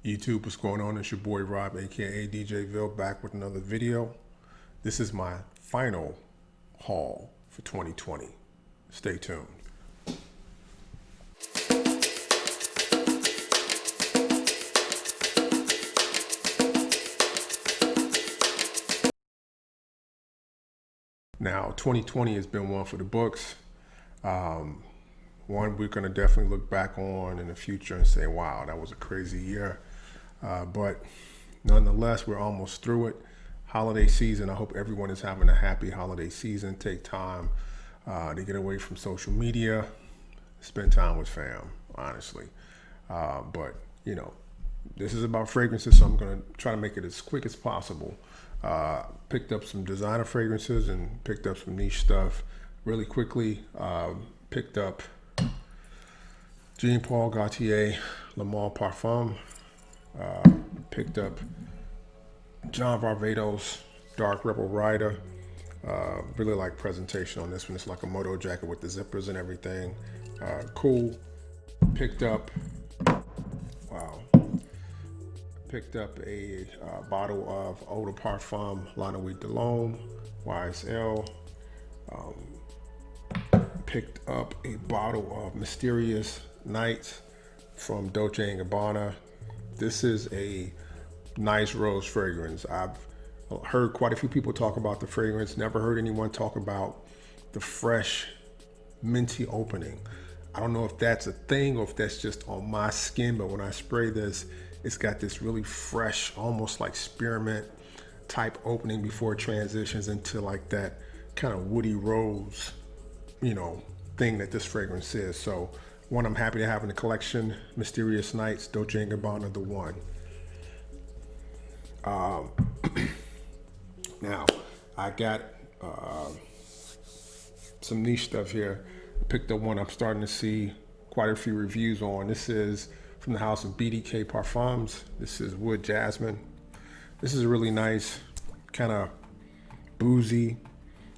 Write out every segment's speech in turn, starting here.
YouTube, what's going on? It's your boy Rob, aka DJ Ville, back with another video. This is my final haul for 2020. Stay tuned. Now, 2020 has been one for the books. One we're going to definitely look back on in the future and say, wow, that was a crazy year. But nonetheless, we're almost through it. Holiday season, I hope everyone is having a happy holiday season. Take time to get away from social media, spend time with fam, honestly. But, you know, this is about fragrances, so I'm going to try to make it as quick as possible. Picked up some designer fragrances and picked up some niche stuff really quickly. Picked up Jean Paul Gaultier Le Male Parfum. Picked up John Varvatos Dark Rebel Rider. Really like presentation on this one. It's like a moto jacket with the zippers and everything. Cool. Picked up, wow. Picked up a bottle of Eau de Parfum La Nuit de l'Homme, YSL. Picked up a bottle of Mysterious Nights from Dolce & Gabbana. This is a nice rose fragrance. I've heard quite a few people talk about the fragrance, never heard anyone talk about the fresh, minty opening. I don't know if that's a thing or if that's just on my skin, but when I spray this, it's got this really fresh, almost like spearmint type opening before it transitions into like that kind of woody rose, you know, thing that this fragrance is. So one I'm happy to have in the collection, Mysterious Nights, Dolce & Gabbana, the one. Now, I got some niche stuff here. Picked up one I'm starting to see quite a few reviews on. This is from the house of BDK Parfums. This is Wood Jasmine. This is a really nice, kind of boozy,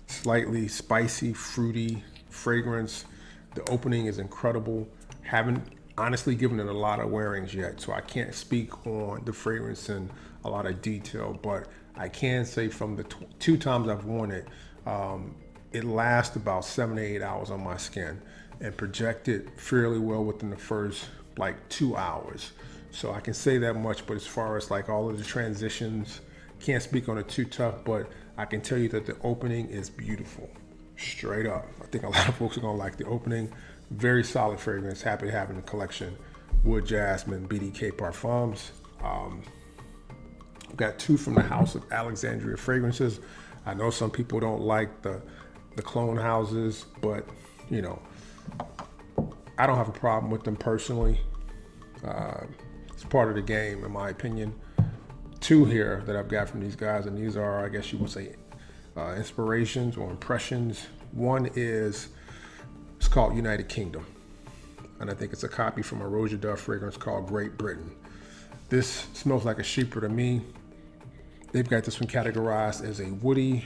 slightly spicy, fruity fragrance. The opening is incredible. Haven't honestly given it a lot of wearings yet, so I can't speak on the fragrance in a lot of detail, but I can say from the two times I've worn it, it lasts about 7 to 8 hours on my skin and projected fairly well within the first like 2 hours. So I can say that much, but as far as like all of the transitions, can't speak on it too tough, but I can tell you that the opening is beautiful, straight up. I think a lot of folks are gonna like the opening. Very solid fragrance, happy to have in the collection. Wood Jasmine, BDK Parfums. I've got two from the house of Alexandria Fragrances. I know some people don't like the clone houses, but you know, I don't have a problem with them personally. It's part of the game, in my opinion. Two here that I've got from these guys, and these are, I guess you would say, inspirations or impressions. One is, it's called United Kingdom, and I think it's a copy from a Roger Duff fragrance called Great Britain. This smells like a sheeper to me. They've got this one categorized as a woody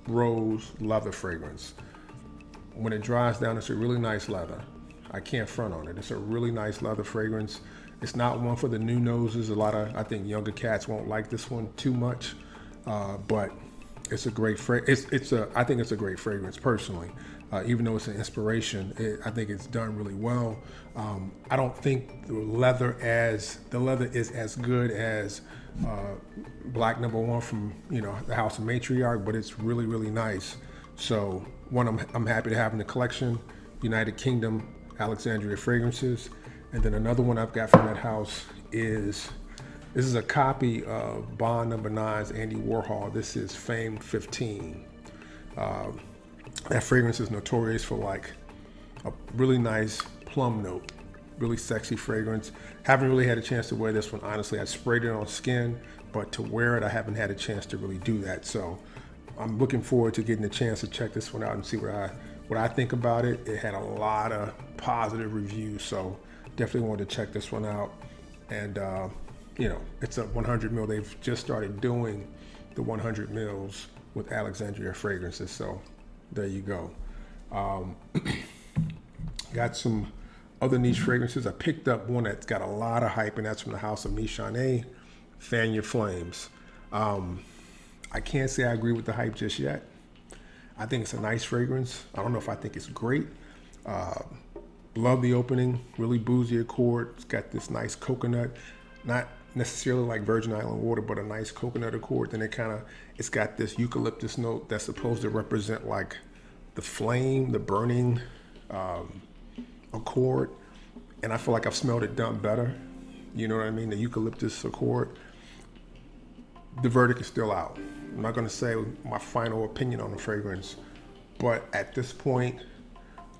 rose leather fragrance. When it dries down, it's a really nice leather. I can't front on it. It's a really nice leather fragrance. It's not one for the new noses. A lot of, I think, younger cats won't like this one too much, but it's a great fragrance. I think it's a great fragrance personally. Even though it's an inspiration, I think it's done really well. I don't think the leather is as good as Black Number One from, you know, the House of Matriarch, but it's really, really nice. So one I'm happy to have in the collection, United Kingdom Alexandria Fragrances. And then another one I've got from that house is, this is a copy of Bond Number 9's Andy Warhol. This is Fame 15. That fragrance is notorious for like a really nice plum note, really sexy fragrance. Haven't really had a chance to wear this one, honestly. I sprayed it on skin, but to wear it, I haven't had a chance to really do that. So I'm looking forward to getting a chance to check this one out and see what I think about it. It had a lot of positive reviews, so definitely wanted to check this one out. And you know, it's a 100 mil. They've just started doing the 100 mils with Alexandria Fragrances, so there you go. Got some other niche fragrances. I picked up one that's got a lot of hype, and that's from the house of Michonnet, Fan Your Flames. I can't say I agree with the hype just yet. I think it's a nice fragrance. I don't know if I think it's great. Love the opening, really boozy accord. It's got this nice coconut, not necessarily like Virgin Island water, but a nice coconut accord. Then it's got this eucalyptus note that's supposed to represent like the flame, the burning accord. And I feel like I've smelled it done better. You know what I mean? The eucalyptus accord. The verdict is still out. I'm not going to say my final opinion on the fragrance, but at this point,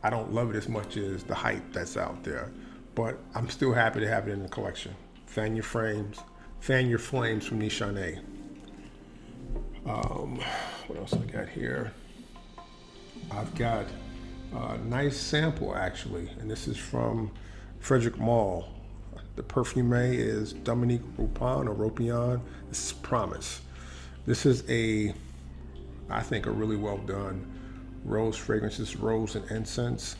I don't love it as much as the hype that's out there. But I'm still happy to have it in the collection. Fan Your Flames from Nichane. What else I got here? I've got a nice sample actually, and this is from Frederick Mall. The perfume is Dominique Ropion. This is Promise. This is I think a really well done rose fragrance. This is rose and incense.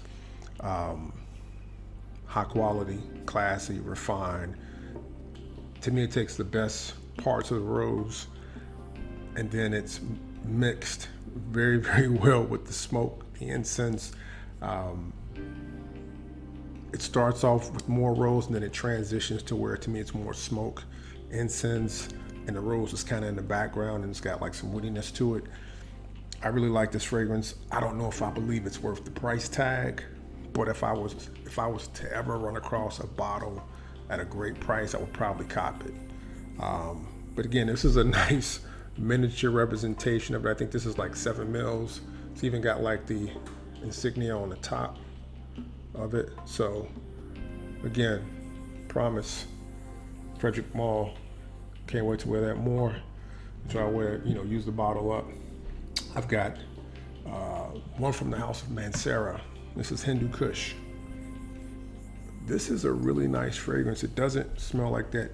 High quality, classy, refined. To me, it takes the best parts of the rose and then it's mixed very, very well with the smoke, the incense. It starts off with more rose and then it transitions to where, to me, it's more smoke, incense, and the rose is kind of in the background and it's got like some woodiness to it. I really like this fragrance. I don't know if I believe it's worth the price tag, but if I was to ever run across a bottle at a great price, I would probably cop it. But again, this is a nice miniature representation of it. I think this is like 7 mils. It's even got like the insignia on the top of it. So again, Promise, Frederick Mall. Can't wait to wear that more. Try to wear, use the bottle up. I've got one from the house of Mancera. This is Hindu Kush. This is a really nice fragrance. It doesn't smell like that,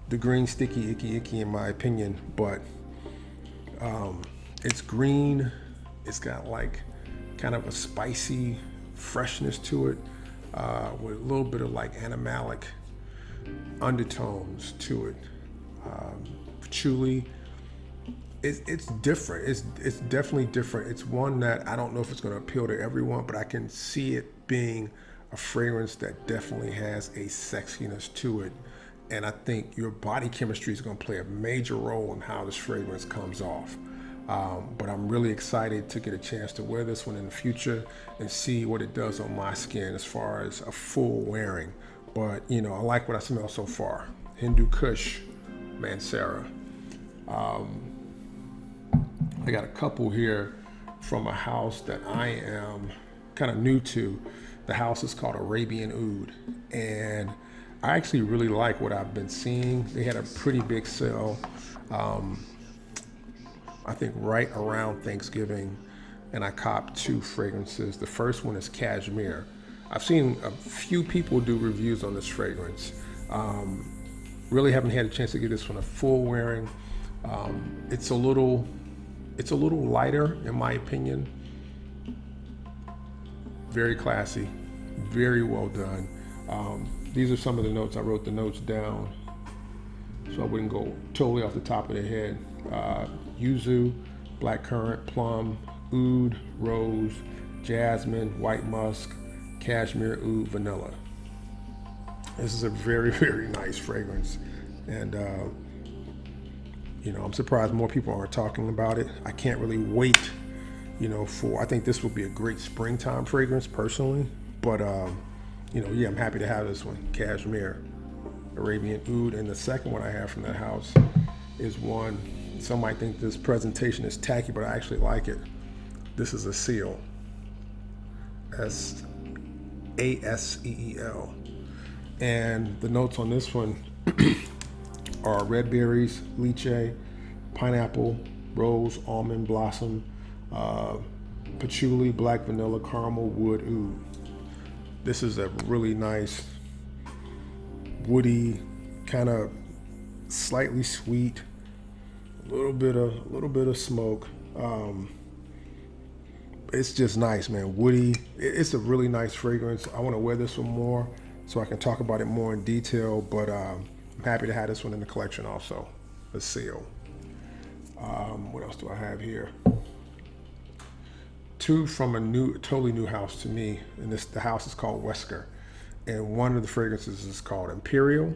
the green sticky icky in my opinion, but it's green. It's got like kind of a spicy freshness to it with a little bit of like animalic undertones to it. Patchouli. It's different. It's definitely different. It's one that I don't know if it's going to appeal to everyone, but I can see it being a fragrance that definitely has a sexiness to it. And I think your body chemistry is going to play a major role in how this fragrance comes off. But I'm really excited to get a chance to wear this one in the future and see what it does on my skin as far as a full wearing. But, I like what I smell so far. Hindu Kush, Mancera. I got a couple here from a house that I am kind of new to. The house is called Arabian Oud, and I actually really like what I've been seeing. They had a pretty big sale, I think right around Thanksgiving, and I copped 2 fragrances. The first one is Cashmere. I've seen a few people do reviews on this fragrance. Really haven't had a chance to get this one a full wearing. It's a little lighter in my opinion. Very classy, very well done. These are some of the notes. I wrote the notes down so I wouldn't go totally off the top of the head. Yuzu, blackcurrant, plum, oud, rose, jasmine, white musk, cashmere, oud, vanilla. This is a very, very nice fragrance, and I'm surprised more people aren't talking about it. I can't really wait, I think this will be a great springtime fragrance personally, but I'm happy to have this one, Cashmere, Arabian Oud. And the second one I have from that house is one, some might think this presentation is tacky, but I actually like it. This is a Seal, ASEEL. And the notes on this one are red berries, lychee, pineapple, rose, almond blossom, patchouli, black vanilla, caramel, wood, oud. This is a really nice, woody, kind of slightly sweet, a little bit of smoke. it's just nice, man. Woody. It's a really nice fragrance. I want to wear this one more so I can talk about it more in detail, but I'm happy to have this one in the collection also. The seal. What else do I have here? Two from a totally new house to me, and the house is called Wesker, and one of the fragrances is called Imperial,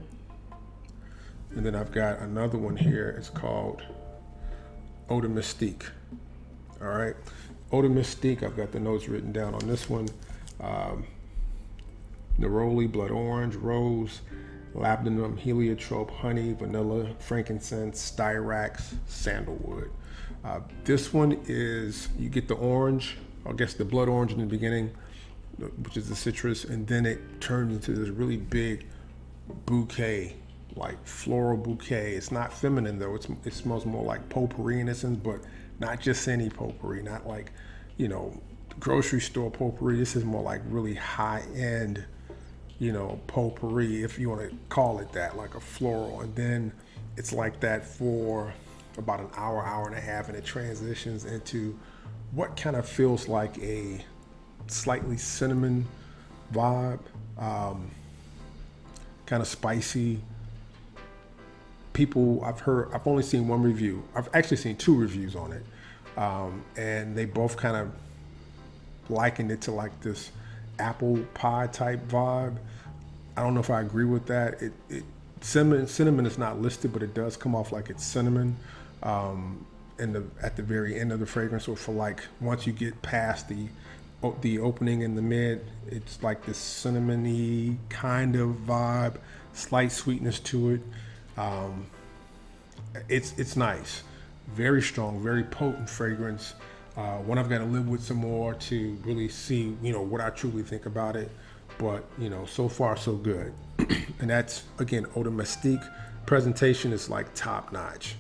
and then I've got another one here. It's called Eau de Mystique. All right, Eau de Mystique. I've got the notes written down on this one: neroli, blood orange, rose, labdanum, heliotrope, honey, vanilla, frankincense, styrax, sandalwood. This one is, you get the orange, I guess the blood orange in the beginning, which is the citrus, and then it turns into this really big bouquet, like floral bouquet. It's not feminine though. It smells more like potpourri in essence, but not just any potpourri, not like, grocery store potpourri. This is more like really high end, potpourri, if you want to call it that, like a floral. And then it's like that for about an hour and a half, and it transitions into what kind of feels like a slightly cinnamon vibe, kind of spicy. I've only seen one review. I've actually seen 2 reviews on it, and they both kind of likened it to like this apple pie type vibe. I don't know if I agree with that. Cinnamon is not listed, but it does come off like it's cinnamon at the very end of the fragrance, or for like once you get past the opening in the mid, it's like this cinnamony kind of vibe, slight sweetness to it. It's nice, very strong, very potent fragrance. One I've got to live with some more to really see, what I truly think about it. But, so far so good. And that's, again, Eau de Mystique. Presentation is like top notch.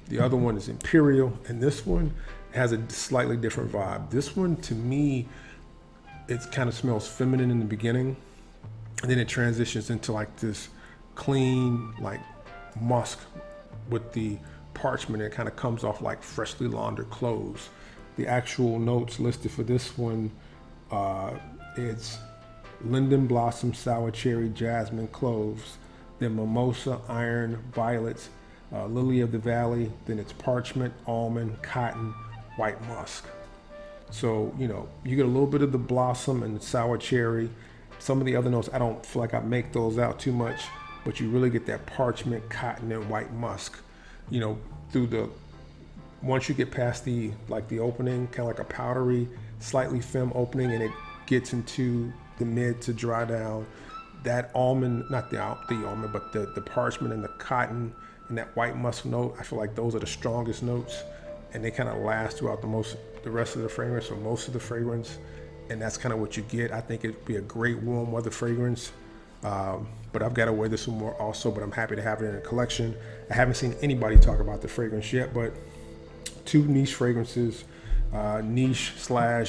The other one is Imperial, and this one has a slightly different vibe. This one, to me, it kind of smells feminine in the beginning, and then it transitions into like this clean, like musk with the parchment. It kind of comes off like freshly laundered clothes. The actual notes listed for this one, it's linden blossom, sour cherry, jasmine, cloves, then mimosa, iron, violets, lily of the valley, then it's parchment, almond, cotton, white musk. So, you get a little bit of the blossom and the sour cherry. Some of the other notes, I don't feel like I make those out too much, but you really get that parchment, cotton, and white musk, once you get past the opening, kind of like a powdery, slightly femme opening, and it gets into the mid to dry down. That almond, not the almond, but the parchment and the cotton and that white musk note, I feel like those are the strongest notes, and they kind of last throughout the rest of the fragrance, or most of the fragrance, and that's kind of what you get. I think it'd be a great warm weather fragrance, but I've got to wear this one more also, but I'm happy to have it in a collection. I haven't seen anybody talk about the fragrance yet, but 2 niche fragrances, niche / I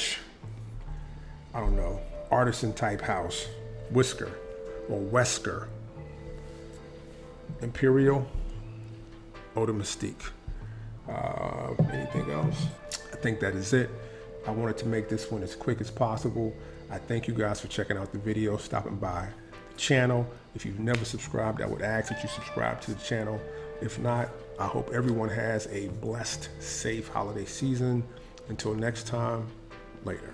don't know, artisan type house, Wesker. Imperial, Eau de Mystique. Anything else? I think that is it. I wanted to make this one as quick as possible. I thank you guys for checking out the video, stopping by the channel. If you've never subscribed, I would ask that you subscribe to the channel. If not, I hope everyone has a blessed, safe holiday season. Until next time, later.